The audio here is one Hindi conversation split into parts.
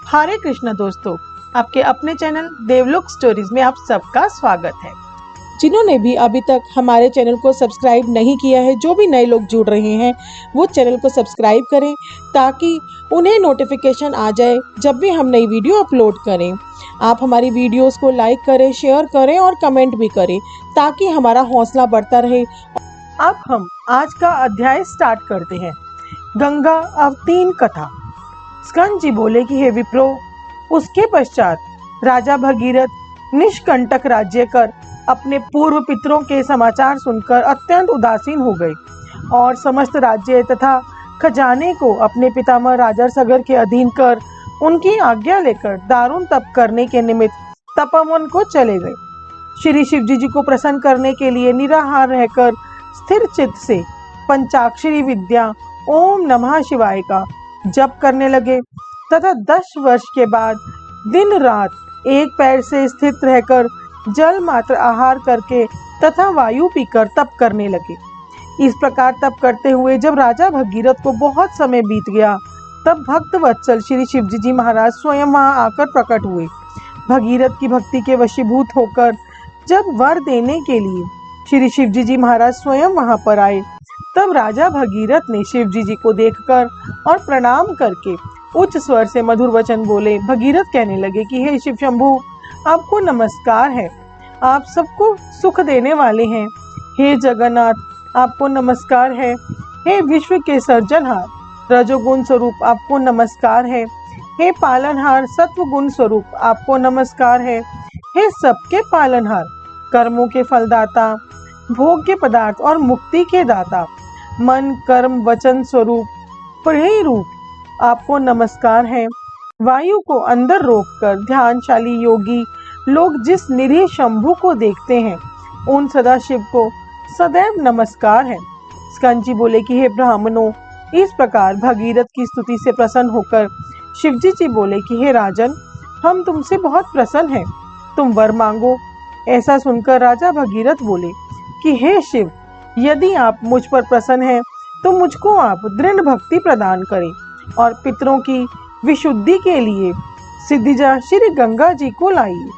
हरे कृष्ण दोस्तों, आपके अपने चैनल देवलोक स्टोरीज में आप सबका स्वागत है। जिन्होंने भी अभी तक हमारे चैनल को सब्सक्राइब नहीं किया है, जो भी नए लोग जुड़ रहे हैं वो चैनल को सब्सक्राइब करें ताकि उन्हें नोटिफिकेशन आ जाए जब भी हम नई वीडियो अपलोड करें। आप हमारी वीडियोस को लाइक करें, शेयर करें और कमेंट भी करें ताकि हमारा हौसला बढ़ता रहे। अब हम आज का अध्याय स्टार्ट करते हैं। गंगा अवतीर्ण कथा। स्कंद जी बोले कि हे विप्रो, उसके पश्चात राजा भगीरथ निष्कंटक राज्य कर अपने पूर्व पितरों के समाचार सुनकर अत्यंत उदासीन हो गए और समस्त राज्य तथा खजाने को अपने पितामह राजा सगर के अधीन कर उनकी आज्ञा लेकर दारुण तप करने के निमित्त तपोवन को चले गए। श्री शिवजी जी को प्रसन्न करने के लिए निराहार रहकर स्थिर चित्त से पंचाक्षरी विद्या ओम नमः शिवाय का जप करने लगे तथा 10 वर्ष के बाद दिन रात एक पैर से स्थित रहकर जल मात्र आहार करके तथा वायु पीकर तप करने लगे। इस प्रकार तप करते हुए जब राजा भगीरथ को बहुत समय बीत गया, तब भक्त वत्सल श्री शिवजी जी महाराज स्वयं वहां आकर प्रकट हुए। भगीरथ की भक्ति के वशीभूत होकर जब वर देने के लिए श्री शिवजी जी महाराज स्वयं वहां पर आए, तब राजा भगीरथ ने शिवजी जी को देखकर और प्रणाम करके उच्च स्वर से मधुर वचन बोले। भगीरथ कहने लगे कि हे शिव शंभु, आपको नमस्कार है, आप सबको सुख देने वाले हैं। हे जगन्नाथ, आपको नमस्कार है। हे विश्व के सर्जनहार, रजोगुण स्वरूप आपको नमस्कार है। हे पालनहार, सत्वगुण स्वरूप आपको नमस्कार है। हे सबके पालनहार, कर्मों के फलदाता, भोग्य पदार्थ और मुक्ति के दाता, मन कर्म वचन स्वरूप प्रेय रूप आपको नमस्कार है। वायु को अंदर रोककर ध्यानशाली योगी लोग जिस निरीह शंभु को देखते हैं, उन सदाशिव को सदैव नमस्कार है। स्कंद जी बोले कि हे ब्राह्मणों, इस प्रकार भगीरथ की स्तुति से प्रसन्न होकर शिवजी जी बोले कि हे राजन, हम तुमसे बहुत प्रसन्न हैं, तुम वर मांगो। ऐसा सुनकर राजा भगीरथ बोले कि हे शिव, यदि आप मुझ पर प्रसन्न हैं तो मुझको आप दृढ़ भक्ति प्रदान करें और पितरों की विशुद्धि के लिए सिद्धिजा श्री गंगा जी को लाइए।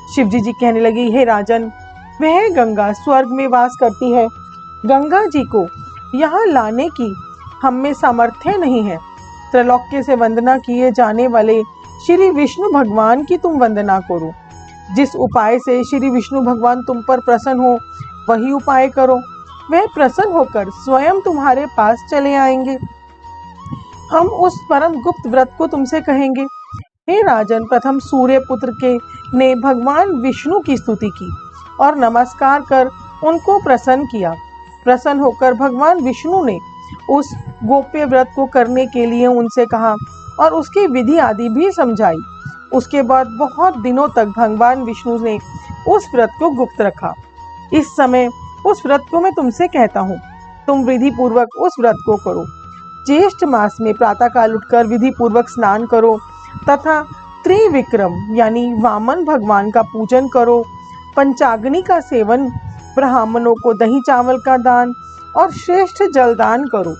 शिवजी जी कहने लगे, हे राजन, वह गंगा स्वर्ग में वास करती है। गंगा जी को यहाँ लाने की हम में सामर्थ्य नहीं है। त्रैलोक्य से वंदना किए जाने वाले श्री विष्णु भगवान की तुम वंदना करो। जिस उपाय से श्री विष्णु भगवान तुम पर प्रसन्न हो, वही उपाय करो। वह प्रसन्न होकर स्वयं तुम्हारे पास चले आएंगे। हम उस परम गुप्त व्रत को तुमसे कहेंगे। हे राजन, प्रथम सूर्य पुत्र के ने भगवान विष्णु की स्तुति की और नमस्कार कर उनको प्रसन्न किया। प्रसन्न होकर भगवान विष्णु ने उस गोप्य व्रत को करने के लिए उनसे कहा और उसकी विधि आदि भी समझाई। उसके बाद बहुत दिनों तक भगवान विष्णु ने उस व्रत को गुप्त रखा। इस समय उस व्रत को मैं तुमसे कहता हूँ, तुम विधि पूर्वक उस व्रत को करो। ज्येष्ठ मास में प्रातःकाल उठकर विधि पूर्वक स्नान करो तथा त्रिविक्रम यानी वामन भगवान का पूजन करो। पंचाग्नि का सेवन, ब्राह्मणों को दही चावल का दान और श्रेष्ठ जलदान करो।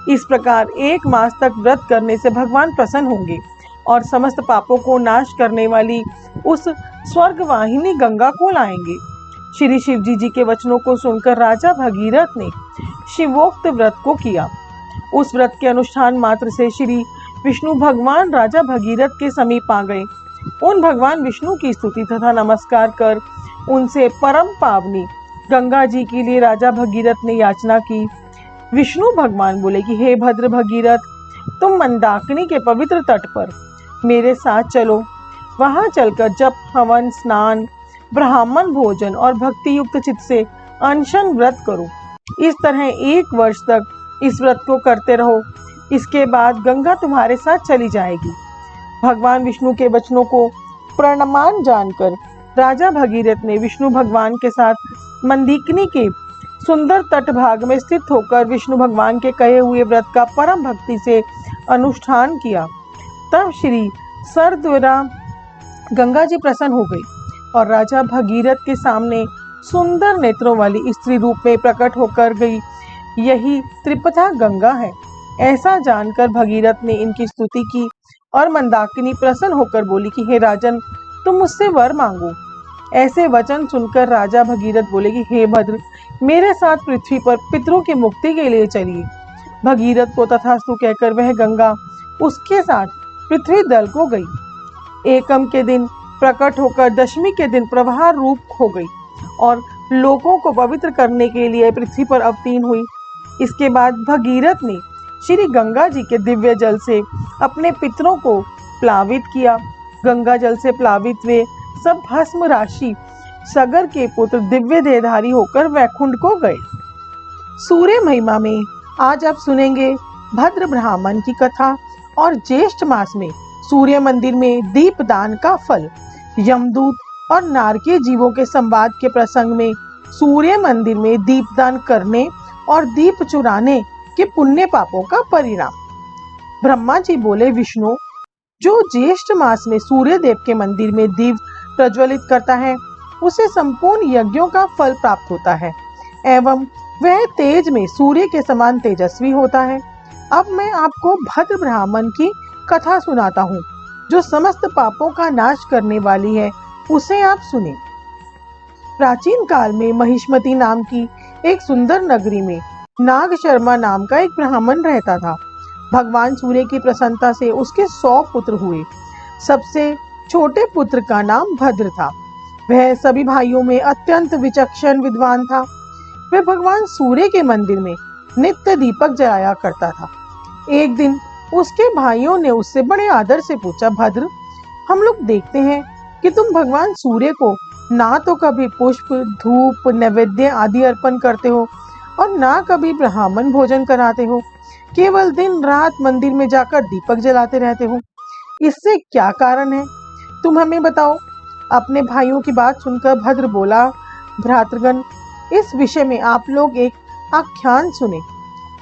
इस प्रकार 1 मास तक व्रत करने से भगवान प्रसन्न होंगे और समस्त पापों को नाश करने वाली उस स्वर्गवाहिनी गंगा को लाएंगे। श्री शिवजी जी के वचनों को सुनकर राजा भगीरथ ने शिवोक्त व्रत को किया। उस व्रत के अनुष्ठान मात्र से श्री विष्णु भगवान राजा भगीरथ के समीप आ गए। उन भगवान विष्णु की स्तुति तथा नमस्कार कर उनसे परम पावनी गंगा जी के लिए राजा भगीरथ ने याचना की। विष्णु भगवान बोले कि हे भद्र भगीरथ, तुम मंदाकिनी के पवित्र तट पर मेरे साथ चलो। वहां चलकर जप, हवन, स्नान, ब्राह्मण भोजन और भक्ति युक्त चित्त से अनशन व्रत करो। इस तरह 1 वर्ष तक इस व्रत को करते रहो। इसके बाद गंगा तुम्हारे साथ चली जाएगी। भगवान विष्णु के वचनों को प्रमाण जानकर राजा भगीरथ ने विष्णु भगवान के साथ मंदाकिनी के सुंदर तट भाग में स्थित होकर विष्णु भगवान के कहे हुए व्रत का परम भक्ति से अनुष्ठान किया। तब श्री सरद्वारा गंगा जी प्रसन्न हो गई और राजा भगीरथ के सामने सुंदर नेत्रों वाली स्त्री रूप में प्रकट होकर गई। यही त्रिपथा गंगा है। ऐसा जानकर भगीरथ ने इनकी स्तुति की और मंदाकिनी प्रसन्न होकर बोली कि हे राजन, तुम मुझसे वर मांगो। ऐसे वचन सुनकर राजा भगीरथ बोले कि हे भद्र, मेरे साथ पृथ्वी पर पितरों की मुक्ति के लिए चलिए। भगीरथ को तथास्तु कहकर वह गंगा उसके साथ पृथ्वी दल को गई। एकम के दिन प्रकट होकर दशमी के दिन प्रवाह रूप हो गई और लोगों को पवित्र करने के लिए पृथ्वी पर अवतीर्ण हुई। इसके बाद भगीरथ ने श्री गंगा जी के दिव्य जल से अपने पितरों को प्लावित किया। गंगा जल से प्लावित वे सब भस्म राशि सगर के पुत्र दिव्य देहधारी होकर वैकुंठ को गए। सूर्य महिमा में आज आप सुनेंगे भद्र ब्राह्मण की कथा और ज्येष्ठ मास में सूर्य मंदिर में दीपदान का फल। यमदूत और नारकीय जीवों के संवाद के प्रसंग में सूर्य मंदिर में दीपदान करने और दीप चुराने के पुण्य पापों का परिणाम। ब्रह्मा जी बोले, विष्णु, जो ज्येष्ठ मास में सूर्य देव के मंदिर में दीप प्रज्वलित करता है उसे संपूर्ण यज्ञों का फल प्राप्त होता है एवं वह तेज में सूर्य के समान तेजस्वी होता है। अब मैं आपको भद्र ब्राह्मण की कथा सुनाता हूँ जो समस्त पापों का नाश करने वाली है, उसे आप सुने। प्राचीन काल में महिष्मती नाम की एक सुंदर नगरी में नाग शर्मा नाम का एक ब्राह्मण रहता था। भगवान सूर्य की प्रसन्नता से उसके 100 पुत्र हुए। सबसे छोटे पुत्र का नाम भद्र था। वह सभी भाइयों में अत्यंत विचक्षण विद्वान था। वह भगवान सूर्य के मंदिर में नित्य दीपक जलाया करता था। एक दिन उसके भाइयों ने उससे बड़े आदर से पूछा, भद्र, हम लोग देखते हैं कि तुम भगवान सूर्य को ना तो कभी पुष्प, धूप, नैवेद्य आदि अर्पण करते हो और ना कभी ब्राह्मण भोजन कराते हो, केवल दिन रात मंदिर में जाकर दीपक जलाते रहते हो। इससे क्या कारण है, तुम हमें बताओ। अपने भाइयों की बात सुनकर भद्र बोला, भ्रातृगण, इस विषय में आप लोग एक आख्यान सुने।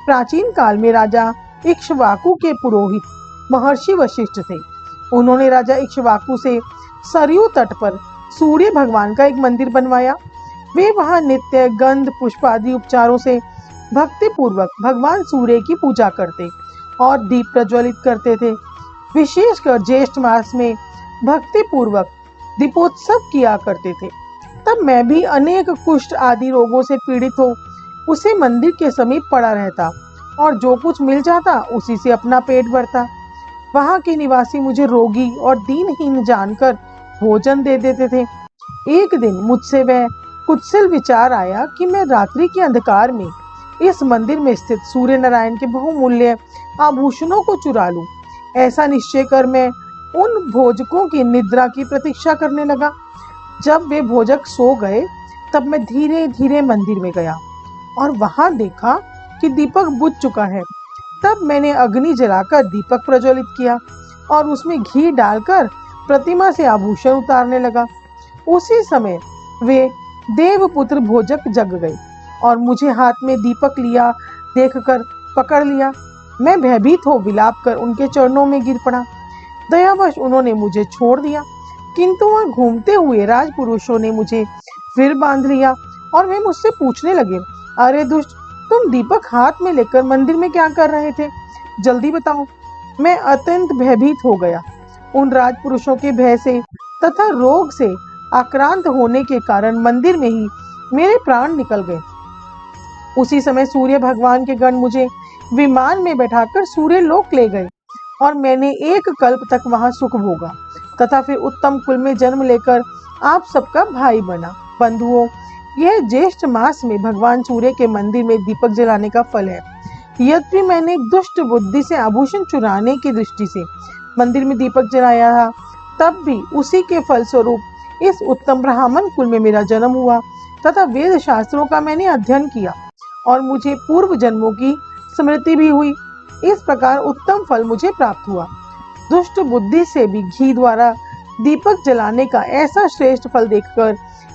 प्राचीन काल में राजा इक्ष्वाकु के पुरोहित महर्षि वशिष्ठ थे। उन्होंने राजा इक्ष्वाकु से सरयू तट पर सूर्य भगवान का एक मंदिर बनवाया। वे वहां नित्य गंध, पुष्प आदि उपचारों से भक्ति पूर्वक भगवान सूर्य की पूजा करते और दीप प्रज्वलित करते थे। विशेषकर ज्येष्ठ मास में भक्ति पूर्वक दीपोत्सव किया करते थे। तब मैं भी अनेक कुष्ठ आदि रोगों से पीड़ित हो उसे मंदिर के समीप पड़ा रहता और जो कुछ मिल जाता उसी से अपना पेट भरता। वहां के निवासी मुझे रोगी और दीनहीन जानकर भोजन दे देते थे। एक दिन मुझसे वह कुत्सिल विचार आया कि मैं रात्रि के अंधकार में इस मंदिर में स्थित सूर्य नारायण के बहुमूल्य आभूषणों को चुरा लूं। ऐसा निश्चय कर मैं उन भोजकों की निद्रा की प्रतीक्षा करने लगा। जब वे भोजक सो गए तब मैं धीरे धीरे मंदिर में गया और वहां देखा कि दीपक बुझ चुका है। तब मैंने अग्नि जलाकर दीपक प्रज्वलित किया और उसमें घी डालकर प्रतिमा से आभूषण उतारने लगा। उसी समय वे देवपुत्र भोजक जग गए और मुझे हाथ में दीपक लिया देखकर पकड़ लिया। मैं भयभीत हो विलाप कर उनके चरणों में गिर पड़ा। दयावश उन्होंने मुझे छोड़ दिया, किंतु वहां घूमते हुए राजपुरुषों ने मुझे फिर बांध लिया और वे मुझसे पूछने लगे, अरे दुष्ट, तुम दीपक हाथ में लेकर मंदिर में क्या कर रहे थे? जल्दी बताओ। मैं अत्यंत भयभीत हो गया। उन राजपुरुषों के भय से तथा रोग से आक्रांत होने के कारण मंदिर में ही मेरे प्राण निकल गए। उसी समय सूर्य भगवान के गण मुझे विमान में बैठाकर सूर्य लोक ले गए और मैंने एक कल्प तक वहां सुख भोगा तथा फिर उत्तम कुल में जन्म लेकर आप सबका भाई बना। बंधुओं, यह ज्येष्ठ मास में भगवान सूर्य के मंदिर में दीपक जलाने का फल है। यद्यपि मैंने दुष्ट बुद्धि से आभूषण चुराने की दृष्टि से मंदिर में दीपक जलाया था, तब भी उसी के फल स्वरूप इस उत्तम ब्राह्मण कुल में मेरा जन्म हुआ तथा वेद शास्त्रों का मैंने अध्ययन किया और मुझे पूर्व जन्मों की स्मृति भी हुई। इस प्रकार उत्तम फल मुझे प्राप्त हुआ। दुष्ट बुद्धि से भी घी द्वारा दीपक जलाने का ऐसा श्रेष्ठ फल देखकर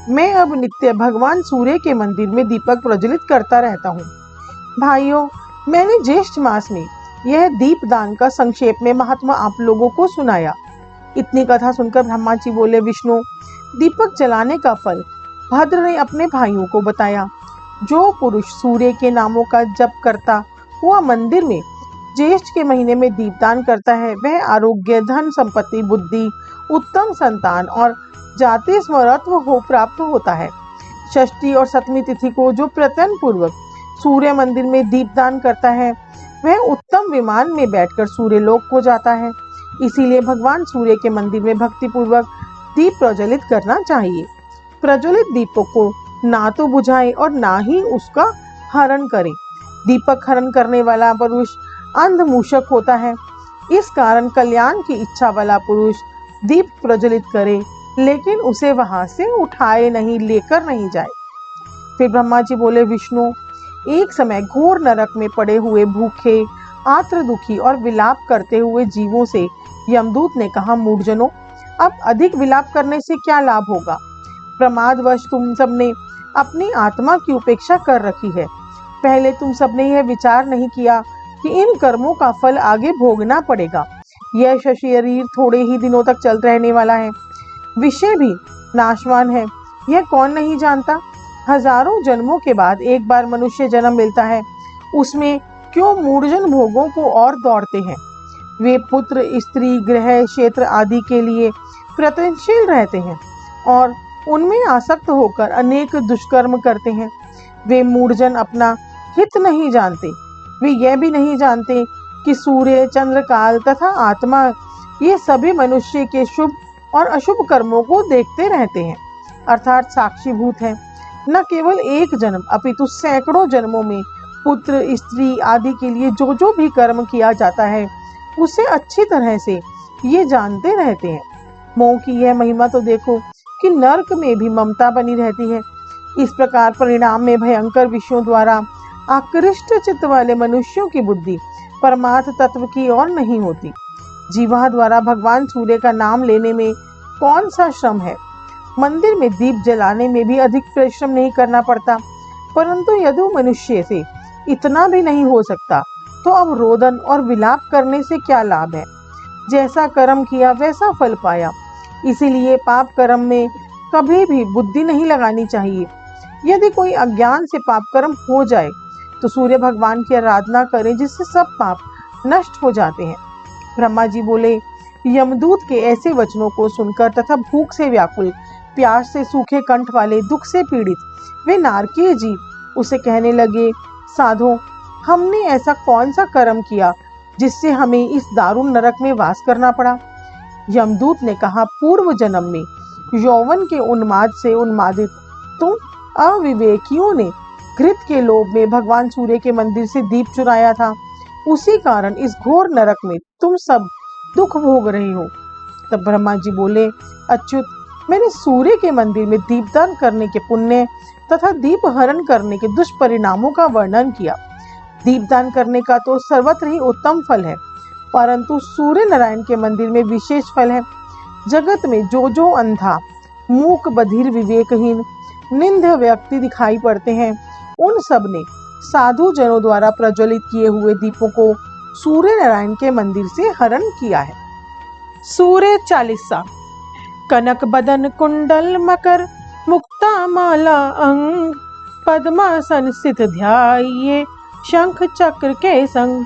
मैं अब नित्य भगवान सूर्य के मंदिर में दीपक प्रज्वलित करता रहता हूँ। भाइयों, मैंने ज्येष्ठ मास में यह दीपदान का संक्षेप में महात्मा आप लोगों को सुनाया। इतनी कथा सुनकर ब्रह्मा जी बोले, विष्णु, दीपक जलाने का फल भद्र ने अपने भाइयों को बताया। जो पुरुष सूर्य के नामों का जप करता हुआ मंदिर में ज्येष्ठ के महीने में दीपदान करता है वह आरोग्य, धन संपत्ति, बुद्धि, उत्तम संतान और जाति स्मरत्व हो प्राप्त होता है। षष्ठी और सप्तमी तिथि को जो प्रयत्न पूर्वक सूर्य मंदिर में दीपदान करता है वह उत्तम विमान में बैठकर सूर्य लोक को जाता है। इसीलिए भगवान सूर्य के मंदिर में भक्ति पूर्वक दीप प्रज्वलित करना चाहिए। प्रज्वलित दीपों को ना तो बुझाए और ना ही उसका हरण करे। दीपक हरण करने वाला पुरुष अंधमूषक होता है। इस कारण कल्याण की इच्छा वाला पुरुष दीप प्रज्वलित करे लेकिन उसे वहां से उठाए नहीं, लेकर नहीं जाए। फिर ब्रह्मा जी बोले, विष्णु, एक समय घोर नरक में पड़े हुए भूखे, आत्र दुखी और विलाप करते हुए जीवों से यमदूत ने कहा, मूढ़जनों, अब अधिक विलाप करने से क्या लाभ होगा? प्रमादवश तुम सबने अपनी आत्मा की उपेक्षा कर रखी है। पहले तुम सबने यह विचार नहीं किया कि इन कर्मों का फल आगे भोगना पड़ेगा। यह शरीर थोड़े ही दिनों तक चल रहने वाला है, विषय भी नाशवान है, यह कौन नहीं जानता। हजारों जन्मों के बाद एक बार मनुष्य जन्म मिलता है, उसमें क्यों मूढ़जन भोगों को और दौड़ते हैं। वे पुत्र, स्त्री, गृह, क्षेत्र आदि के लिए प्रयत्नशील रहते हैं और उनमें आसक्त होकर अनेक दुष्कर्म करते हैं। वे मूढ़जन अपना हित नहीं जानते। वे यह भी नहीं जानते कि सूर्य, चंद्र, काल तथा आत्मा ये सभी मनुष्य के शुभ और अशुभ कर्मों को देखते रहते हैं, अर्थात साक्षीभूत हैं। न केवल एक जन्म अपितु सैकड़ों जन्मों में पुत्र, स्त्री आदि के लिए जो जो भी कर्म किया जाता है उसे अच्छी तरह से ये जानते रहते हैं। मोह की यह महिमा तो देखो कि नरक में भी ममता बनी रहती है। इस प्रकार परिणाम में भयंकर विषयों द्वारा आकृष्ट चित्त वाले मनुष्यों की बुद्धि परमार्थ तत्व की ओर नहीं होती। जीवा द्वारा भगवान सूर्य का नाम लेने में कौन सा श्रम है। मंदिर में दीप जलाने में भी अधिक परिश्रम नहीं करना पड़ता, परंतु यदि मनुष्य से इतना भी नहीं हो सकता तो अब रोदन और विलाप करने से क्या लाभ है। जैसा कर्म किया वैसा फल पाया। इसीलिए पाप कर्म में कभी भी बुद्धि नहीं लगानी चाहिए। यदि कोई अज्ञान से पाप कर्म हो जाए तो सूर्य भगवान की आराधना करें, जिससे सब पाप नष्ट हो जाते हैं। ब्रह्मा जी बोले, यमदूत के ऐसे वचनों को सुनकर तथा भूख से व्याकुल, प्यास से सूखे कंठ वाले, दुख से पीड़ित वे नारकीय जीव उसे कहने लगे, साधो, हमने ऐसा कौन सा कर्म किया जिससे हमें इस दारुण नरक में वास करना पड़ा। यमदूत ने कहा, पूर्व जन्म में यौवन के उन्माद से उन्मादित तुम अविवेकियों ने घृत के लोभ में भगवान सूर्य के मंदिर से दीप चुराया था। उसी कारण इस घोर नरक में तुम सब दुख भोग रहे हो। तब ब्रह्मा जी बोले, अच्युत, मैंने सूर्य के मंदिर में दीपदान करने के पुण्य तथा दीप हरण करने के दुष्परिणामों का वर्णन किया। दीपदान करने का तो सर्वत्र ही उत्तम फल है, परंतु सूर्य नारायण के मंदिर में विशेष फल है। जगत में जो जो अंधा, मूक, बधिर, विवेकहीन, निंद व्यक्ति दिखाई पड़ते हैं, उन सब ने साधु जनों द्वारा प्रज्वलित किए हुए दीपों को सूर्य नारायण के मंदिर से हरण किया है। सूर्य चालीसा। कनक बदन कुंडल मकर, मुक्ता माला अंग, पद्मासन स्थित ध्याये, शंख चक्र के संग।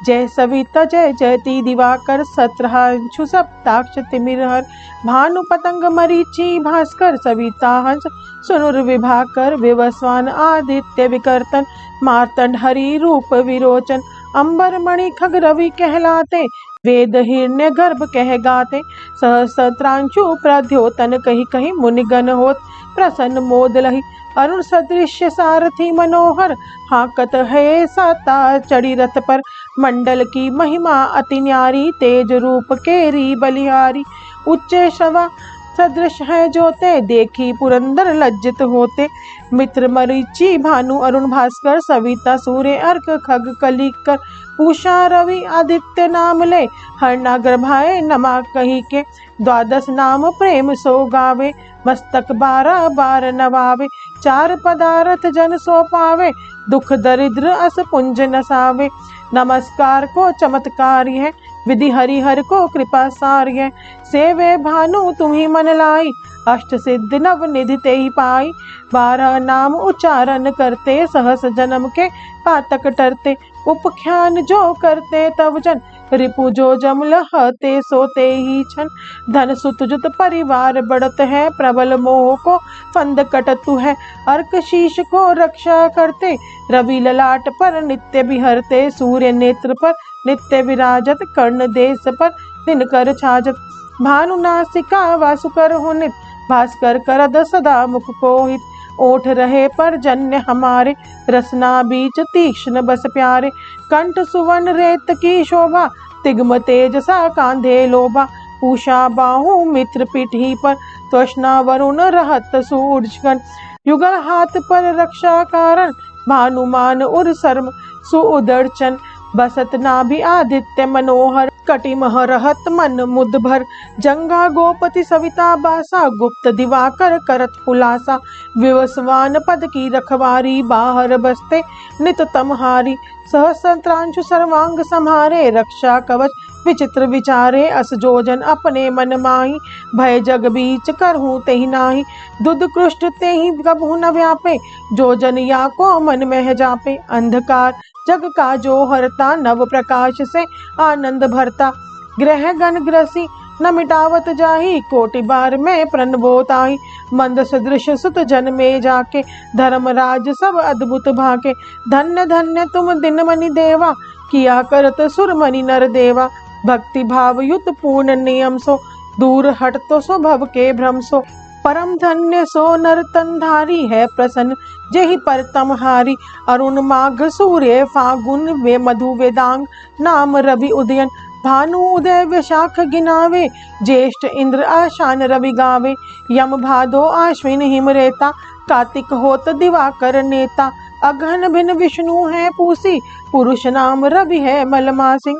जय सविता जय जयति दिवाकर, सत्रहांशु सप्ताक्ष तिमिरहर, भानु पतंग मरीचि भास्कर, सविता हंस सुनुर्विभाकर, विवस्वान आदित्य विकर्तन, मार्तंड हरि रूप विरोचन, अंबर मणि खग रवि कहलाते, वेद हिरण्य गर्भ कह गाते, सहस्त्रांशु प्रद्योतन, कही कही मुनिगण होत प्रसन्न मोद लहि, अरुण सदृश्य सारथी मनोहर, हाकत है साता चढ़ी रथ पर, मंडल की महिमा अति न्यारी, तेज रूप केरी बलिहारी, उच्चे श्रवा सदृश है जोते, देखी पुरंदर लज्जित होते, मित्र मरीचि भानु अरुण भास्कर, सविता सूर्य अर्क खग कलिकर, पूषा रवि आदित्य नाम ले, हर नागर भाए नमा कही के, द्वादश नाम प्रेम सो गावे, मस्तक 12 बार नवावे, 4 पदार्थ जन सो पावे, दुख दरिद्र अस पुंज नसावे, नमस्कार को चमत्कारी है, विधि हरिहर को कृपा सार्य है, सेवे भानु तुम्ही मन लाई, अष्ट सिद्धि नव निधि ते ही पाई, 12 नाम उच्चारण करते, सहस जन्म के पातक टरते, उपख्यान जो करते तव जन, रिपु जो जम लहते सोते ही छन। धन सुत जुत परिवार बढ़त है, प्रबल मोह को फंद कटतु है। अर्क शीश को रक्षा करते, रवि ललाट पर नित्य बिहरते। सूर्य नेत्र पर नित्य विराजत, कर्ण देश पर दिनकर छाजत। भानु नासिका वासुकर हो नित, भास्कर करद सदा मुख कोहित। ओठ रहे पर जन्य हमारे, रसना बीच तीक्ष्ण बस प्यारे। कंठ सुवन रेत की शोभा, तिग्म तेज सा कांधे लोभा। पूषा बाहु मित्र पीठी पर, त्वष्णा वरुण रहत सूर्यगण। युगल हाथ पर रक्षा कारण, भानुमान उर सर्म सुउदर्चन। बसत नाभि आदित्य मनोहर, कटिमह रहत मन मुद भर। जंगा गोपति सविता बासा, गुप्त दिवाकर करत खुलासा। विवस्वान पद की रखवारी, बाहर बसते नित तमहारी। सहस्त्रांशु सर्वांग सम्हारे, रक्षा कवच विचित्र विचारे। अस जोजन अपने मन माही, भय जग बीच करहूँ तेहि नाही। दुध कृष्ट तेहि कबहु न व्यापे, जोजन या को मन में जापे। अंधकार जग का जो हरता, नव प्रकाश से आनंद भरता। ग्रह गण ग्रसी न मिटावत जाही, कोटि बार में प्रणवोताही। मंद सदृश सुत जन में जाके, धर्मराज सब अद्भुत भाके। धन्य धन्य तुम दिन मनि देवा, किया करत सुर मनि नर देवा। भक्ति भाव युत पूर्ण नियम सो, दूर हट तो सो भव के भ्रम सो। परम धन्य सो नर तनधारी, है प्रसन्न जेहि पर तमहारी। अरुण माघ सूर्य फागुन वे मधु वेदांग, नाम रवि उदयन। भानु उदय वैशाख गिनावे, ज्येष्ठ इंद्र आशान रवि गावे। यम भादो आश्विन हिम रेता, कार्तिक होत दिवाकर नेता। अघन भिन विष्णु है पूसी, पुरुष नाम रवि है मलमासी।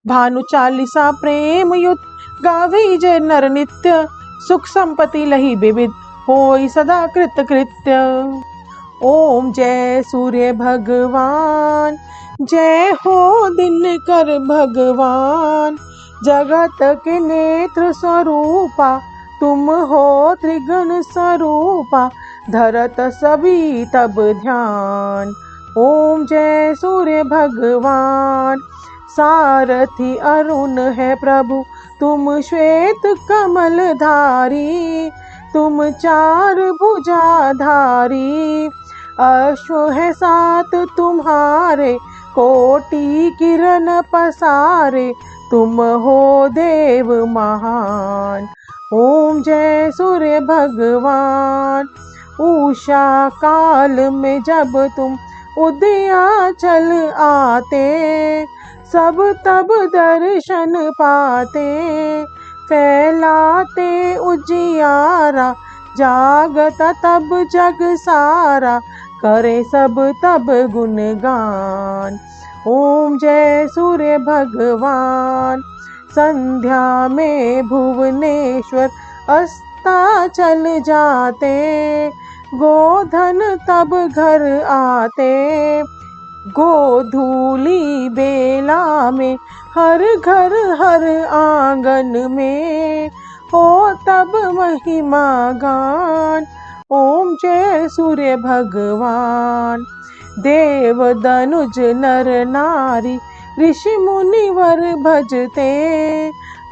भानु चालीसा प्रेम युत, गावे जय नर नित्य। सुख संपत्ति लही विविध, होई सदा कृत कृत्य। ओम जय सूर्य भगवान, जय हो दिनकर भगवान। जगत के नेत्र स्वरूपा, तुम हो त्रिगुण स्वरूपा। धरत सभी तब ध्यान, ओम जय सूर्य भगवान। सारथी अरुण है प्रभु, तुम श्वेत कमल धारी। तुम चार भुजाधारी, अश्व है सात तुम्हारे। कोटि किरण पसारे, तुम हो देव महान। ओम जय सूर्य भगवान। उषा काल में जब तुम उदयाचल आते, सब तब दर्शन पाते। फैलाते उजियारा, जागत तब जग सारा। करे सब तब गुणगान, ओम जय सूर्य भगवान। संध्या में भुवनेश्वर अस्ताचल जाते, गोधन तब घर आते। गोधूली बेला में हर घर हर आंगन में, हो तब महिमा गान। ओम जय सूर्य भगवान। देव दनुज नर नारी, ऋषि मुनिवर भजते।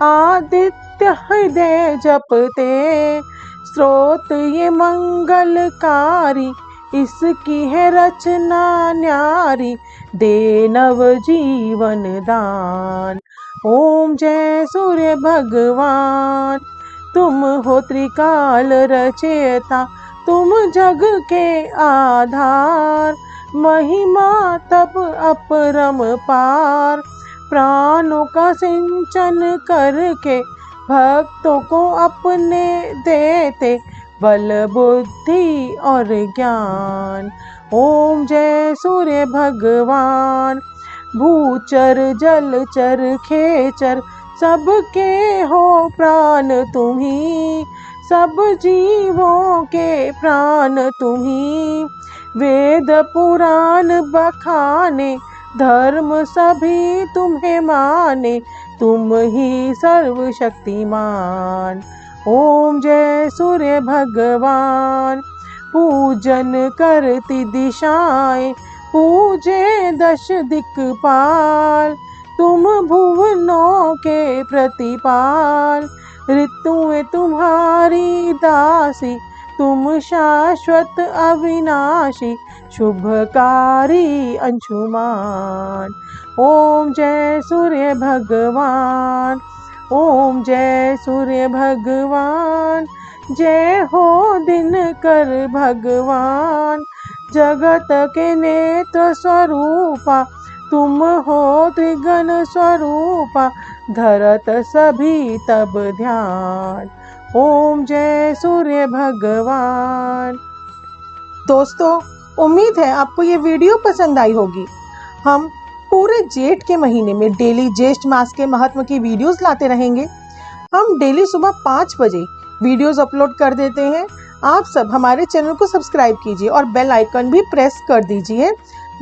आदित्य हृदय जपते, स्रोत ये मंगलकारी। इसकी है रचना न्यारी, दे नव जीवन दान। ओम जय सूर्य भगवान। तुम हो त्रिकाल रचयिता, तुम जग के आधार। महिमा तब अपरम पार, प्राणों का सिंचन करके भक्तों को अपने देते। बल बुद्धि और ज्ञान, ओम जय सूर्य भगवान। भूचर जलचर खेचर, सबके हो प्राण तुम्ही। सब जीवों के प्राण तुम्ही। वेद पुराण बखाने, धर्म सभी तुम्हें माने। तुम ही सर्वशक्तिमान, ओम जय सूर्य भगवान। पूजन करती दिशाएं, पूजे दश दिक्पाल, तुम भुवनों के प्रतिपाल। ऋतुएं तुम्हारी दासी, तुम शाश्वत अविनाशी, शुभकारी अंशुमान। ओम जय सूर्य भगवान, ओम जय सूर्य भगवान। जय हो दिनकर भगवान, जगत के नेत्र स्वरूपा, तुम हो त्रिगण स्वरूपा, धरत सभी तब ध्यान। ओम जय सूर्य भगवान। दोस्तों, उम्मीद है आपको ये वीडियो पसंद आई होगी। हम पूरे जेठ के महीने में डेली ज्येष्ठ मास के महत्व की वीडियोस लाते रहेंगे। हम डेली सुबह 5 बजे वीडियोस अपलोड कर देते हैं। आप सब हमारे चैनल को सब्सक्राइब कीजिए और बेल आइकन भी प्रेस कर दीजिए,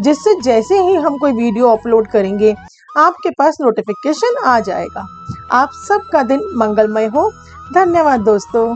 जिससे जैसे ही हम कोई वीडियो अपलोड करेंगे आपके पास नोटिफिकेशन आ जाएगा। आप सबका दिन मंगलमय हो। धन्यवाद दोस्तों।